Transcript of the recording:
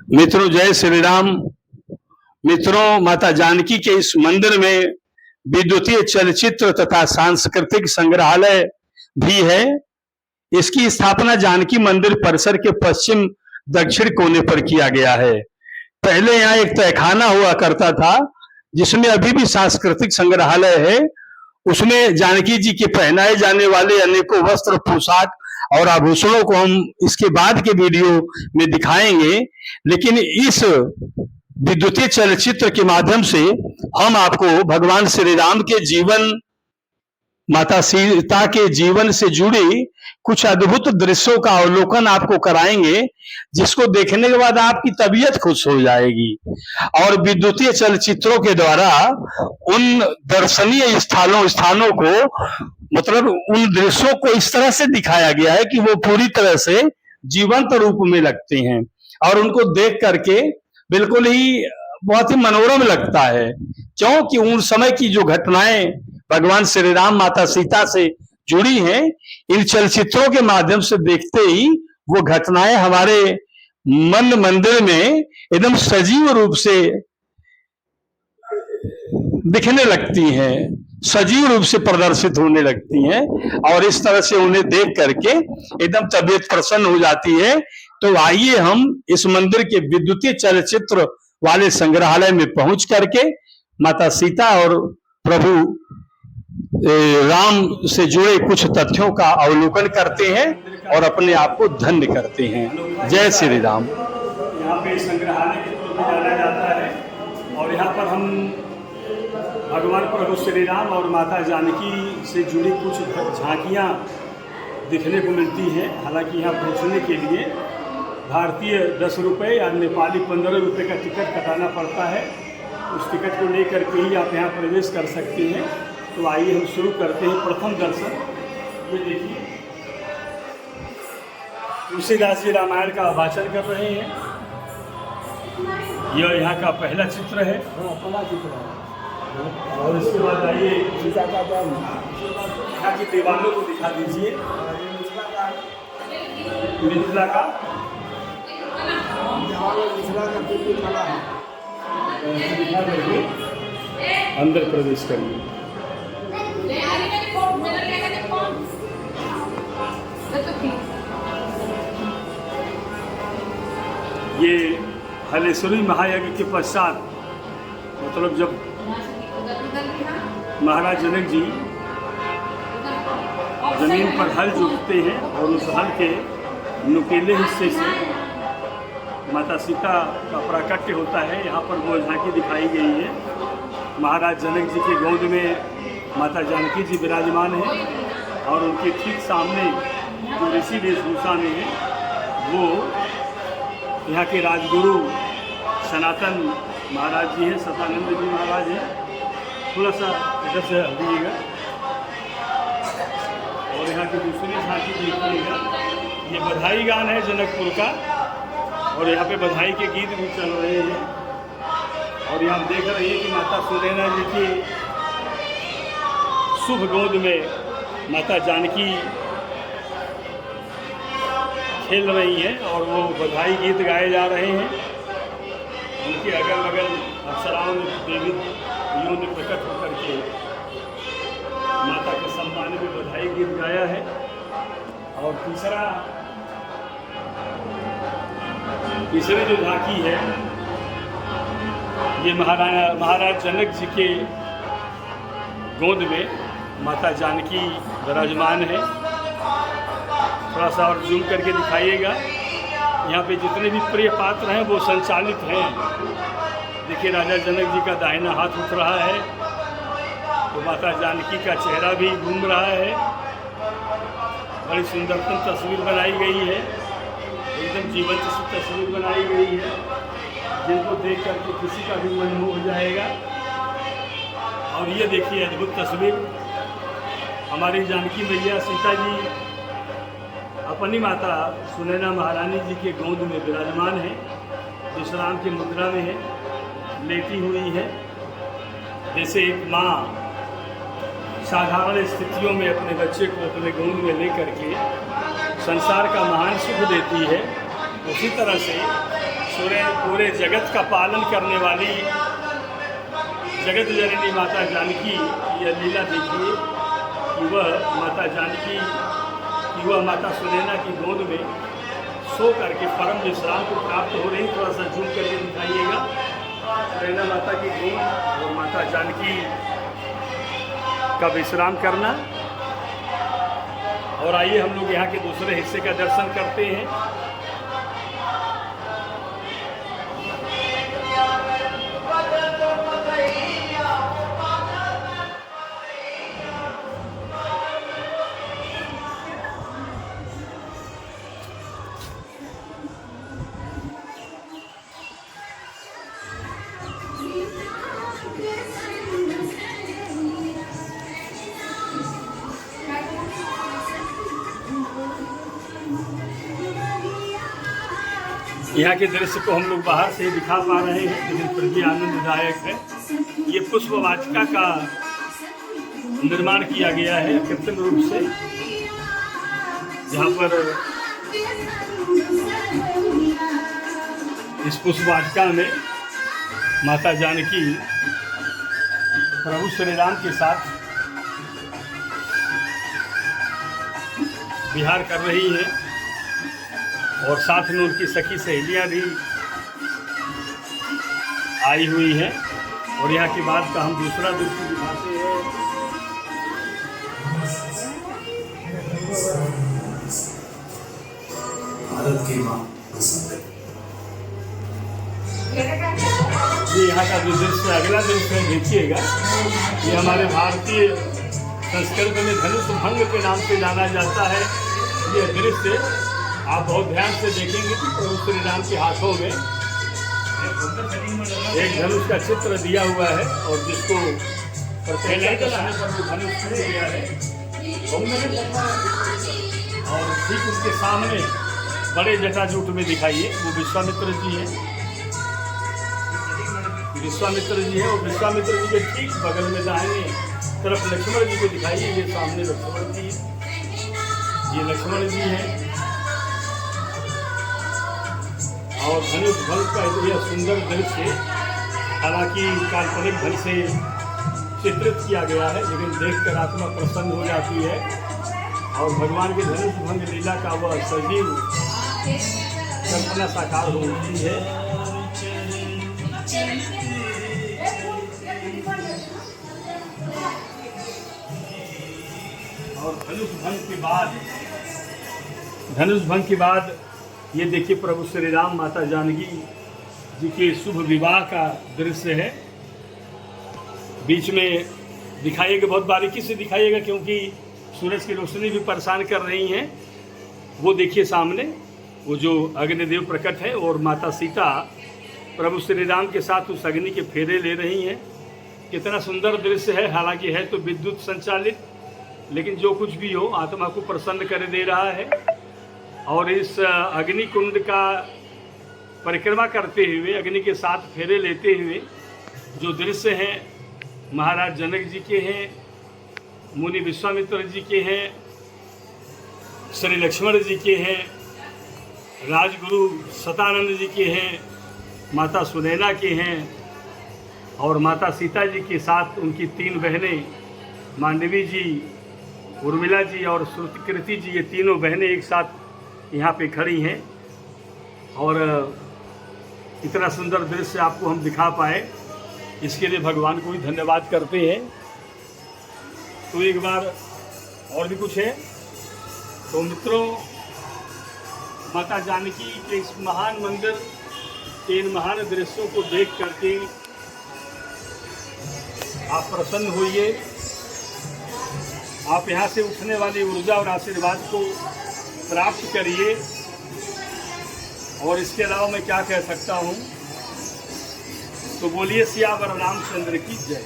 मित्रों, जय श्री राम। मित्रों, माता जानकी के इस मंदिर में विद्युतीय चलचित्र तथा सांस्कृतिक संग्रहालय भी है। इसकी स्थापना जानकी मंदिर परिसर के पश्चिम दक्षिण कोने पर किया गया है। पहले यहाँ एक तहखाना हुआ करता था, जिसमें अभी भी सांस्कृतिक संग्रहालय है। उसमें जानकी जी के पहनाए जाने वाले अनेकों वस्त्र, पोशाक और आभूषणों को हम इसके बाद के वीडियो में दिखाएंगे। लेकिन इस विद्युतीय चलचित्र के माध्यम से हम आपको भगवान श्री राम के जीवन, माता सीता के जीवन से जुड़ी कुछ अद्भुत दृश्यों का अवलोकन आपको कराएंगे, जिसको देखने के बाद आपकी तबीयत खुश हो जाएगी। और विद्युतीय चलचित्रों के द्वारा उन दर्शनीय स्थानों को, मतलब उन दृश्यों को इस तरह से दिखाया गया है कि वो पूरी तरह से जीवंत रूप में लगते हैं और उनको देख करके बिल्कुल ही बहुत ही मनोरम लगता है। क्योंकि उन समय की जो घटनाएं भगवान श्री राम, माता सीता से जुड़ी हैं, इन चलचित्रों के माध्यम से देखते ही वो घटनाएं हमारे मन मंदिर में एकदम सजीव रूप से दिखने लगती हैं, सजीव रूप से प्रदर्शित होने लगती हैं और इस तरह से उन्हें देख करके एकदम तबीयत प्रसन्न हो जाती है। तो आइए हम इस मंदिर के विद्युतीय चलचित्र वाले संग्रहालय में पहुंच करके माता सीता और प्रभु राम से जुड़े कुछ तथ्यों का अवलोकन करते हैं और अपने आप को धन्य करते हैं। जय श्री राम। यहाँ पे संग्रहालय के तौर पर जाना जाता है और यहाँ पर हम भगवान प्रभु श्री राम और माता जानकी से जुड़ी कुछ झांकियाँ दिखने को मिलती हैं। हालांकि यहाँ पहुँचने के लिए भारतीय 10 रुपये या नेपाली 15 रुपये का टिकट कटाना पड़ता है। उस टिकट को लेकर के ही आप यहाँ प्रवेश कर सकते हैं। तो आइए हम शुरू करते हैं प्रथम दर्शन। ये देखिए, तुलसीदास जी रामायण का वाचन कर रहे हैं। यह यहाँ का पहला चित्र है। और इसके बाद आइए यहाँ की दीवारों को दिखा दीजिए। मिथिला का दिखा करके अंदर प्रवेश करिए। ये हलेश्वरी महायज्ञ के पश्चात, मतलब जब महाराज जनक जी जमीन पर हल जोतते हैं और उस हल के नुकीले हिस्से से माता सीता का प्राकट्य होता है। यहाँ पर वो झांकी दिखाई गई है। महाराज जनक जी के गोद में माता जानकी जी विराजमान हैं और उनके ठीक सामने जो ऋषि वेशभूषा में है वो यहाँ के राजगुरु सनातन महाराज जी हैं, सतानंद जी महाराज हैं। थोड़ा सा इधर से हटिएगा और यहाँ की दूसरी झांकी देखिएगा। ये बधाई गान है जनकपुर का और यहाँ पे बधाई के गीत भी चल रहे हैं। और यहाँ देख रहे हैं कि माता सुनैना जी की शुभ गोद में माता जानकी खेल रही हैं और वो बधाई गीत गाए जा रहे हैं। उनके अगल बगल अप्सराओं ने, देवियों ने प्रकट होकर के माता के सम्मान में बधाई गीत गाया है। और तीसरी जो झांकी है ये महाराज जनक जी के गोद में माता जानकी विराजमान है। थोड़ा सा और जूम करके दिखाइएगा। यहाँ पे जितने भी प्रिय पात्र हैं वो संचालित हैं। देखिए, राजा जनक जी का दाहिना हाथ उठ रहा है तो माता जानकी का चेहरा भी घूम रहा है। बड़ी सुंदरतम तस्वीर बनाई गई है, एकदम जीवंत सी तस्वीर बनाई गई है, जिनको देख करके किसी का भी मन मोह हो जाएगा। और ये देखिए अद्भुत तस्वीर, हमारी जानकी मैया सीता जी अपनी माता सुनैना महारानी जी के गोद में विराजमान है, विश्राम की मुद्रा में है, लेटी हुई है। जैसे एक माँ साधारण स्थितियों में अपने बच्चे को अपने गोद में लेकर के संसार का महान सुख देती है, उसी तरह से पूरे जगत का पालन करने वाली जगत जननी माता जानकी की यह लीला देखिए कि वह माता सुनैना की गोद में सो करके परम विश्राम को प्राप्त हो रही। थोड़ा सा झूम करके दिखाइएगा सुनैना माता की गोद और माता जानकी का विश्राम करना। और आइए हम लोग यहाँ के दूसरे हिस्से का दर्शन करते हैं। यहाँ के दृश्य को हम लोग बाहर से दिखा पा रहे हैं, लेकिन फिर भी आनंददायक है। ये पुष्प वाटिका का निर्माण किया गया है कृत्रिम रूप से, जहाँ पर इस पुष्प वाटिका में माता जानकी प्रभु श्री राम के साथ विहार कर रही है और साथ में उनकी सखी सहेलियां भी आई हुई हैं। और यहाँ की बात का हम दूसरा दृश्य दिखाते हैं। भारत की मां ये यहाँ का जो दृश्य अगला दृश्य देखिएगा, ये हमारे भारतीय संस्कृति में धनुष भंग के नाम से जाना जाता है। ये दृश्य आप बहुत ध्यान से देखेंगे कि प्रभु श्री राम के हाथों में एक धनुष का चित्र दिया हुआ है और जिसको पहले समय पर वो धनुष छू गया है। और ठीक उसके सामने बड़े जटाजूट में दिखाइए वो विश्वामित्र जी हैं। विश्वामित्र जी है और विश्वामित्र जी के ठीक बगल में दाहिने तरफ लक्ष्मण जी को दिखाइए। ये सामने लक्ष्मण जी है, ये लक्ष्मण जी हैं। और धनुष भंग का यह सुंदर दृश्य हालांकि काल्पनिक ढंग से चित्रित किया गया है, लेकिन देखकर आत्मा प्रसन्न हो जाती है। और भगवान के धनुष भंग लीला का वह सजीव कल्पना साकार होती है। और धनुष भंग के बाद ये देखिए प्रभु श्री राम माता जानकी जी के शुभ विवाह का दृश्य है। बीच में दिखाइएगा, बहुत बारीकी से दिखाइएगा क्योंकि सूरज की रोशनी भी परेशान कर रही हैं। वो देखिए सामने वो जो अग्निदेव प्रकट है और माता सीता प्रभु श्री राम के साथ उस अग्नि के फेरे ले रही हैं। कितना सुंदर दृश्य है। हालांकि है तो विद्युत संचालित, लेकिन जो कुछ भी हो आत्मा को प्रसन्न कर दे रहा है। और इस अग्नि कुंड का परिक्रमा करते हुए, अग्नि के साथ फेरे लेते हुए जो दृश्य हैं महाराज जनक जी के हैं, मुनि विश्वामित्र जी के हैं, श्री लक्ष्मण जी के हैं, राजगुरु सतानंद जी के हैं, माता सुनैना के हैं और माता सीता जी के साथ उनकी 3 बहनें मांडवी जी, उर्मिला जी और श्रुतिकृति जी, ये तीनों बहनें एक साथ यहाँ पे खड़ी हैं। और इतना सुंदर दृश्य आपको हम दिखा पाए, इसके लिए भगवान को भी धन्यवाद करते हैं। तो एक बार और भी कुछ है तो मित्रों, माता जानकी के इस महान मंदिर के इन महान दृश्यों को देख करके आप प्रसन्न होइए। आप यहाँ से उठने वाली ऊर्जा और आशीर्वाद को प्राप्त करिए। और इसके अलावा मैं क्या कह सकता हूँ, तो बोलिए सियावर रामचंद्र की जय।